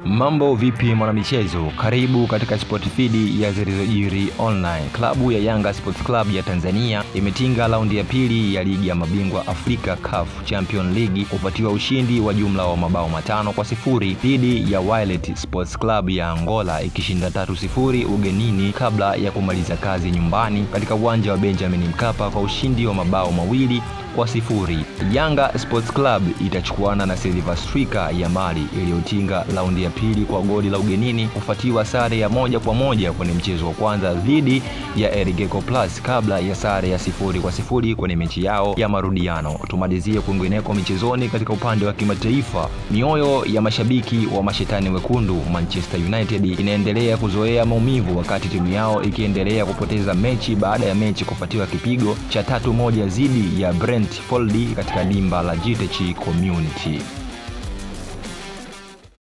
Mambo vipi mwanamichezo? Karibu katika Sport Feed ya Zilizojiri Online. Klabu ya Yanga Sports Club ya Tanzania imetinga raundi ya pili ya ligi ya mabingwa Afrika CAF Champions League kufuatia ushindi wa jumla wa mabao 5-0 dhidi ya Wydad Sports Club ya Angola, ikishinda 3-0 ugenini kabla ya kumaliza kazi nyumbani katika uwanja wa Benjamin Mkapa kwa ushindi wa mabao 2-0. Yanga Sports Club itachukuana na Silver Striker ya Mali iliyotinga raundi ya pili kwa goli la ugenini kufuatiwa sare ya 1-1 kwenye mchezo wa kwanza dhidi ya Erigeko Plus kabla ya sare ya 0-0 kwenye mechi yao ya marudiano. Tumalizie kwingineko michezoni. Katika upande wa kimataifa, mioyo ya mashabiki wa mashetani wekundu Manchester United inaendelea kuzoea maumivu wakati timu yao ikiendelea kupoteza mechi baada ya mechi kufuatiwa kipigo cha 3-1 dhidi ya Brentford katika dimba la GTH Community.